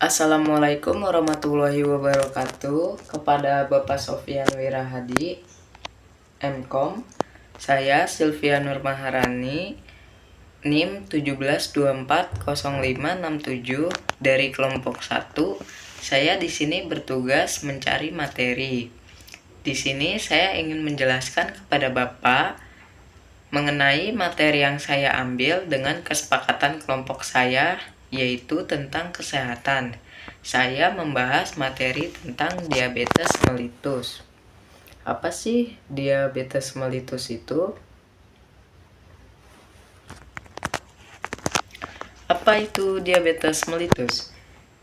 Assalamualaikum warahmatullahi wabarakatuh. Kepada Bapak Sofyan Wirahadi, MKom, saya Sylvia Nur Maharani, NIM 17240567 dari kelompok 1. Saya di sini bertugas mencari materi. Di sini saya ingin menjelaskan kepada Bapak mengenai materi yang saya ambil dengan kesepakatan kelompok saya, yaitu tentang kesehatan. Saya membahas materi tentang diabetes mellitus. Apa sih diabetes mellitus itu? Apa itu diabetes mellitus?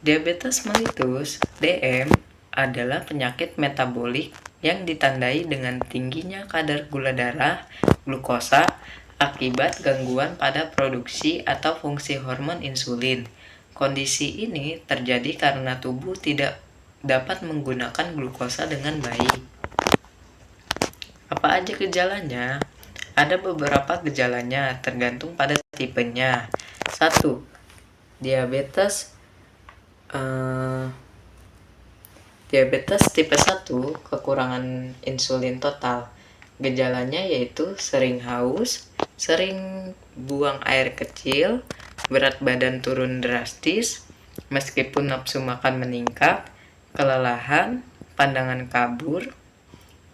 Diabetes mellitus, DM, adalah penyakit metabolik yang ditandai dengan tingginya kadar gula darah, glukosa, akibat gangguan pada produksi atau fungsi hormon insulin. Kondisi ini terjadi karena tubuh tidak dapat menggunakan glukosa dengan baik. Apa aja gejalanya? Ada beberapa gejalanya tergantung pada tipenya. 1. Diabetes tipe 1, kekurangan insulin total. Gejalanya yaitu sering haus, sering buang air kecil, berat badan turun drastis, meskipun nafsu makan meningkat, kelelahan, pandangan kabur.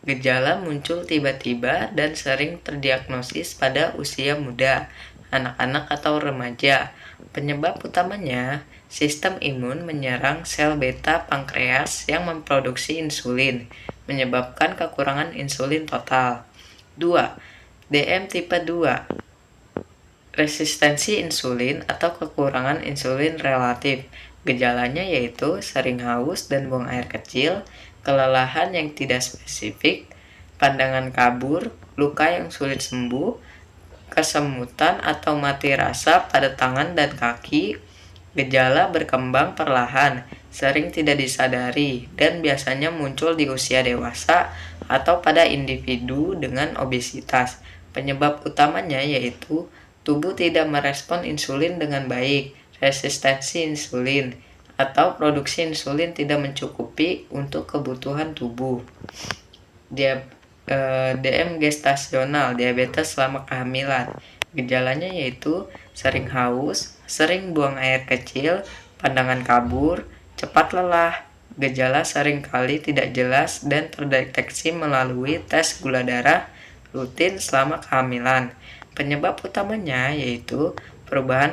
Gejala muncul tiba-tiba dan sering terdiagnosis pada usia muda, anak-anak atau remaja. Penyebab utamanya, sistem imun menyerang sel beta pankreas yang memproduksi insulin, menyebabkan kekurangan insulin total. 2. DM tipe 2, resistensi insulin atau kekurangan insulin relatif. Gejalanya yaitu sering haus dan buang air kecil, kelelahan yang tidak spesifik, pandangan kabur, luka yang sulit sembuh, kesemutan atau mati rasa pada tangan dan kaki. Gejala berkembang perlahan, sering tidak disadari, dan biasanya muncul di usia dewasa atau pada individu dengan obesitas. Penyebab utamanya yaitu tubuh tidak merespon insulin dengan baik, resistensi insulin, atau produksi insulin tidak mencukupi untuk kebutuhan tubuh. DM gestasional, diabetes selama kehamilan. Gejalanya yaitu sering haus, sering buang air kecil, pandangan kabur, cepat lelah. Gejala sering kali tidak jelas dan terdeteksi melalui tes gula darah rutin selama kehamilan. Penyebab utamanya yaitu perubahan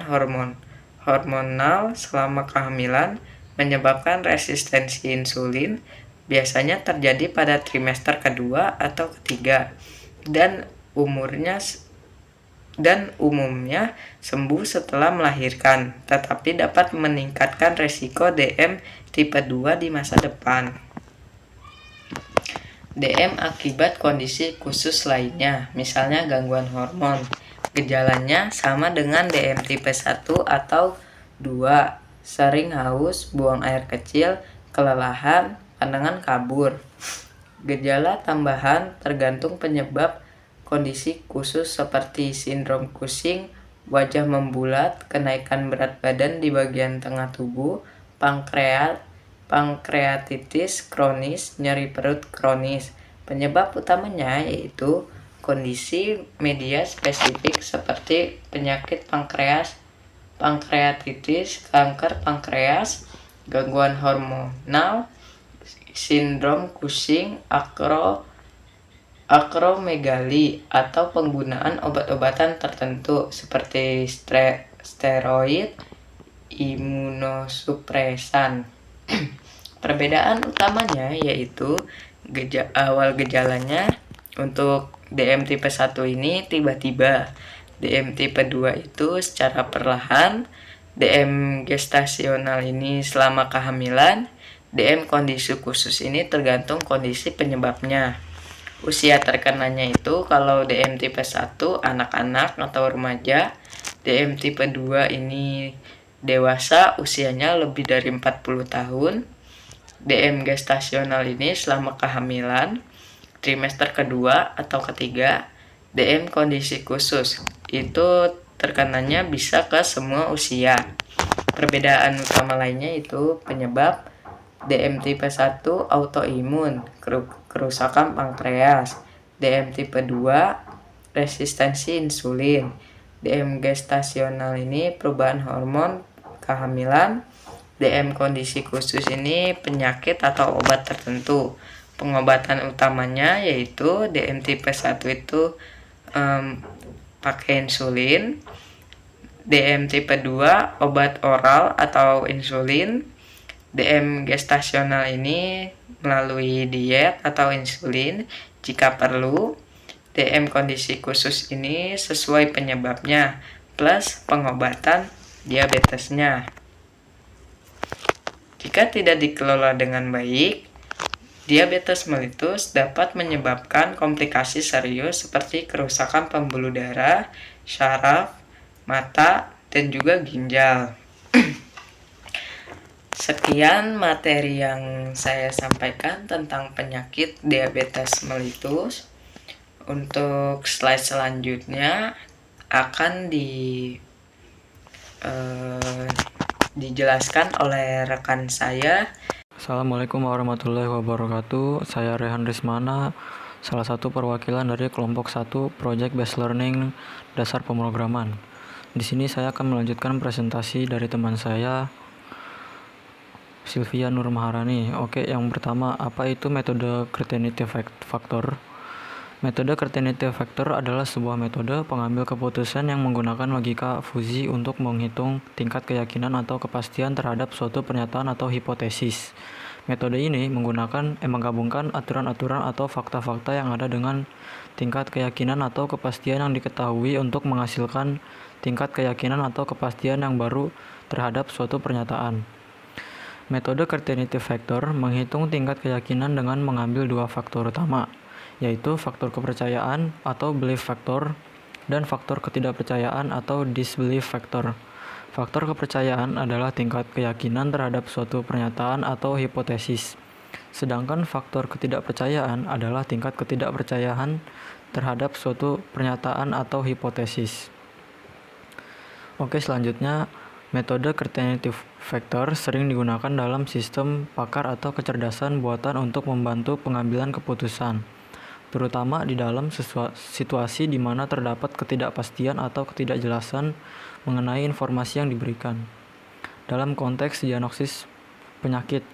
hormonal selama kehamilan menyebabkan resistensi insulin, biasanya terjadi pada trimester kedua atau ketiga, dan umumnya sembuh setelah melahirkan, tetapi dapat meningkatkan resiko DM tipe 2 di masa depan. DM akibat kondisi khusus lainnya, misalnya gangguan hormon. Gejalanya sama dengan DM tipe 1 atau 2, sering haus, buang air kecil, kelelahan, pandangan kabur. Gejala tambahan tergantung penyebab kondisi khusus seperti sindrom Cushing, wajah membulat, kenaikan berat badan di bagian tengah tubuh, pankreatitis kronis, nyeri perut kronis. Penyebab utamanya yaitu kondisi media spesifik seperti penyakit pankreatitis, kanker pankreas, gangguan hormonal, sindrom Cushing, akromegali, atau penggunaan obat-obatan tertentu seperti steroid, imunosupresan. Perbedaan utamanya yaitu awal gejalanya untuk DM tipe 1 ini tiba-tiba, DM tipe 2 itu secara perlahan, DM gestasional ini selama kehamilan, DM kondisi khusus ini tergantung kondisi penyebabnya. Usia terkenanya itu kalau DM tipe 1 anak-anak atau remaja, DM tipe 2 ini dewasa usianya lebih dari 40 tahun. DM gestasional ini selama kehamilan, trimester kedua atau ketiga. DM kondisi khusus itu terkenanya bisa ke semua usia. Perbedaan utama lainnya itu penyebab DM tipe 1 autoimun, kerusakan pankreas. DM tipe 2 resistensi insulin. DM gestasional ini perubahan hormon kehamilan. DM kondisi khusus ini penyakit atau obat tertentu. Pengobatan utamanya yaitu DM tipe 1 itu pakai insulin. DM tipe 2 obat oral atau insulin. DM gestasional ini melalui diet atau insulin jika perlu. DM kondisi khusus ini sesuai penyebabnya plus pengobatan diabetesnya. Jika tidak dikelola dengan baik, diabetes mellitus dapat menyebabkan komplikasi serius seperti kerusakan pembuluh darah, syaraf, mata, dan juga ginjal. Sekian materi yang saya sampaikan tentang penyakit diabetes mellitus. Untuk slide selanjutnya akan dijelaskan oleh rekan saya. Assalamualaikum warahmatullahi wabarakatuh. Saya Rehan Rismana, salah satu perwakilan dari kelompok 1 Project Based Learning Dasar Pemrograman. Di sini saya akan melanjutkan presentasi dari teman saya, Sylvia Nur Maharani. Oke, yang pertama, apa itu metode Certainty Factor? Metode Certainty Factor adalah sebuah metode pengambil keputusan yang menggunakan logika fuzi untuk menghitung tingkat keyakinan atau kepastian terhadap suatu pernyataan atau hipotesis. Metode ini menggabungkan aturan-aturan atau fakta-fakta yang ada dengan tingkat keyakinan atau kepastian yang diketahui untuk menghasilkan tingkat keyakinan atau kepastian yang baru terhadap suatu pernyataan. Metode Certainty Factor menghitung tingkat keyakinan dengan mengambil dua faktor utama, yaitu faktor kepercayaan atau belief factor dan faktor ketidakpercayaan atau disbelief factor. Faktor kepercayaan adalah tingkat keyakinan terhadap suatu pernyataan atau hipotesis, sedangkan faktor ketidakpercayaan adalah tingkat ketidakpercayaan terhadap suatu pernyataan atau hipotesis. Oke, selanjutnya metode Certainty Factor sering digunakan dalam sistem pakar atau kecerdasan buatan untuk membantu pengambilan keputusan, terutama di dalam situasi di mana terdapat ketidakpastian atau ketidakjelasan mengenai informasi yang diberikan. Dalam konteks diagnosis penyakit,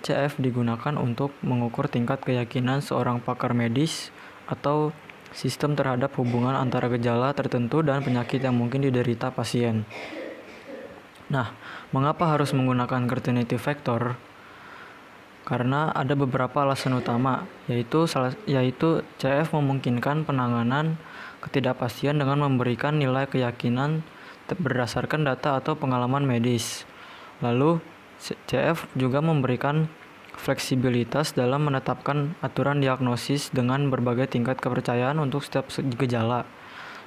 CF digunakan untuk mengukur tingkat keyakinan seorang pakar medis atau sistem terhadap hubungan antara gejala tertentu dan penyakit yang mungkin diderita pasien. Nah, mengapa harus menggunakan Certainty Factor? Karena ada beberapa alasan utama, yaitu CF memungkinkan penanganan ketidakpastian dengan memberikan nilai keyakinan berdasarkan data atau pengalaman medis. Lalu, CF juga memberikan fleksibilitas dalam menetapkan aturan diagnosis dengan berbagai tingkat kepercayaan untuk setiap gejala.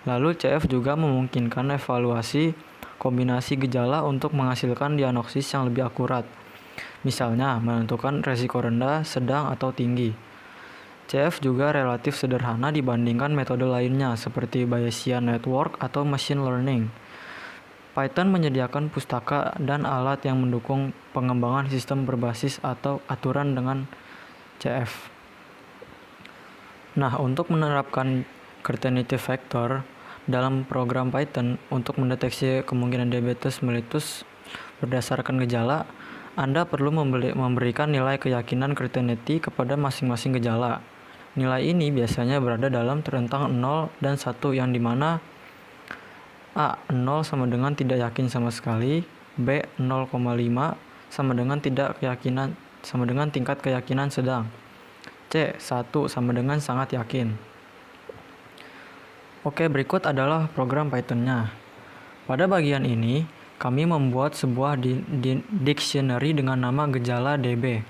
Lalu, CF juga memungkinkan evaluasi kombinasi gejala untuk menghasilkan diagnosis yang lebih akurat. Misalnya, menentukan resiko rendah, sedang, atau tinggi. CF juga relatif sederhana dibandingkan metode lainnya seperti Bayesian Network atau Machine Learning. Python menyediakan pustaka dan alat yang mendukung pengembangan sistem berbasis atau aturan dengan CF. Nah, untuk menerapkan Certainty Factor dalam program Python untuk mendeteksi kemungkinan diabetes mellitus berdasarkan gejala, Anda perlu memberikan nilai keyakinan Certainty kepada masing-masing gejala. Nilai ini biasanya berada dalam rentang 0 dan 1, yang dimana A. 0 sama dengan tidak yakin sama sekali, B. 0,5 sama dengan tingkat keyakinan sedang, C. 1 sama dengan sangat yakin. Oke, berikut adalah program Python-nya. Pada bagian ini, kami membuat sebuah dictionary dengan nama gejala DB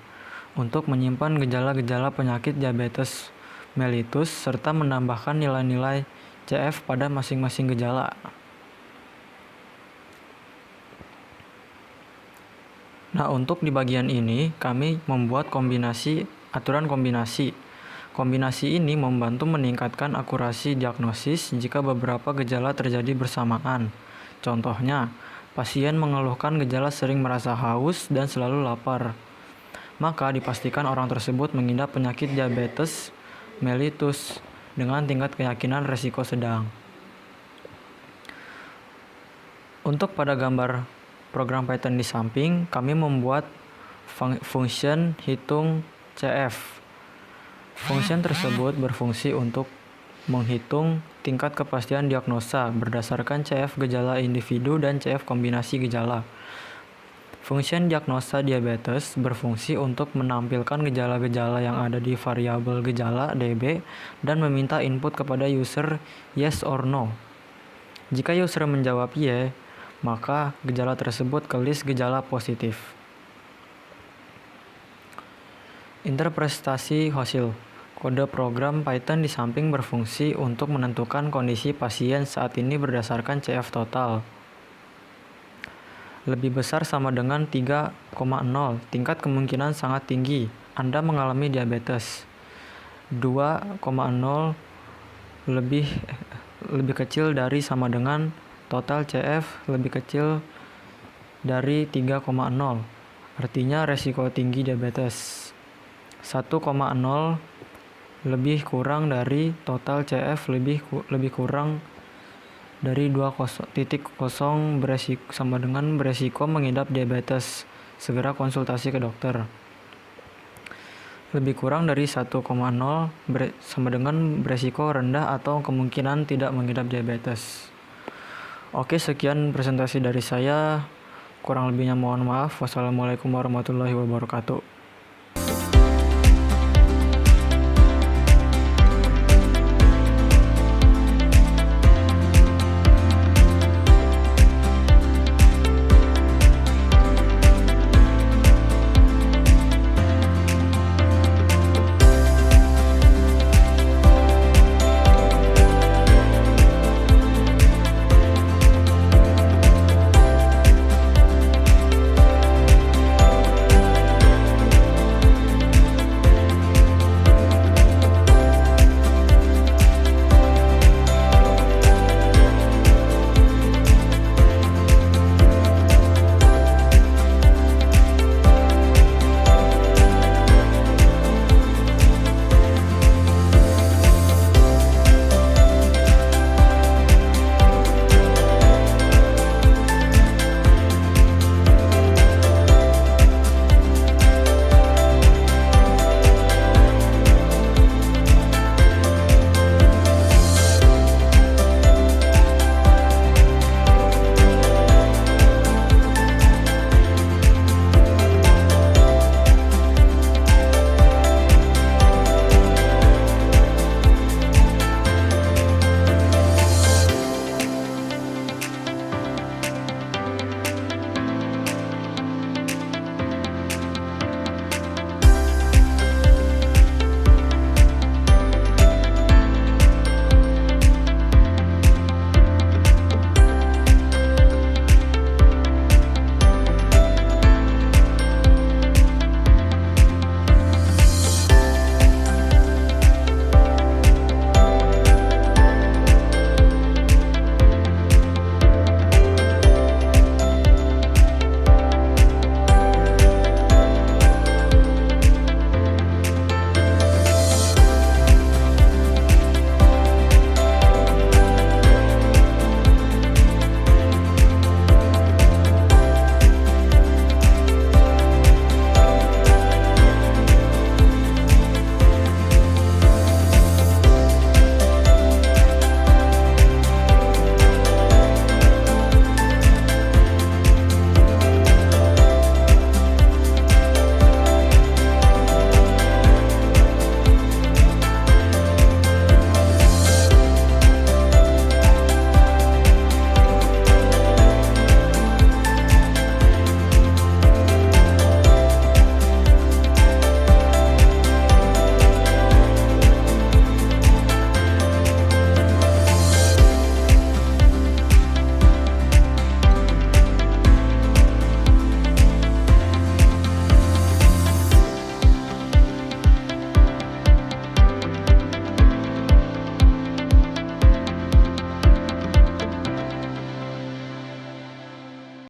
untuk menyimpan gejala-gejala penyakit diabetes mellitus serta menambahkan nilai-nilai CF pada masing-masing gejala. Nah, untuk di bagian ini, kami membuat aturan kombinasi. Kombinasi ini membantu meningkatkan akurasi diagnosis jika beberapa gejala terjadi bersamaan. Contohnya, pasien mengeluhkan gejala sering merasa haus dan selalu lapar. Maka dipastikan orang tersebut mengidap penyakit diabetes mellitus dengan tingkat keyakinan resiko sedang. Untuk pada gambar program Python di samping, kami membuat function hitung CF. Function tersebut berfungsi untuk menghitung tingkat kepastian diagnosa berdasarkan CF gejala individu dan CF kombinasi gejala. Function diagnosa diabetes berfungsi untuk menampilkan gejala-gejala yang ada di variabel gejala DB dan meminta input kepada user yes or no. Jika user menjawab Y, maka gejala tersebut ke list gejala positif. Interpretasi hasil. Kode program Python di samping berfungsi untuk menentukan kondisi pasien saat ini berdasarkan CF total. Lebih besar sama dengan 3,0, tingkat kemungkinan sangat tinggi Anda mengalami diabetes. 2,0 lebih kecil dari sama dengan total CF lebih kecil dari 3,0, artinya resiko tinggi diabetes. 1,0 lebih kurang dari total CF lebih kurang dari 2,0 sama dengan beresiko mengidap diabetes. Segera konsultasi ke dokter. Lebih kurang dari 1,0 sama dengan beresiko rendah atau kemungkinan tidak mengidap diabetes. Oke, sekian presentasi dari saya. Kurang lebihnya mohon maaf. Wassalamualaikum warahmatullahi wabarakatuh.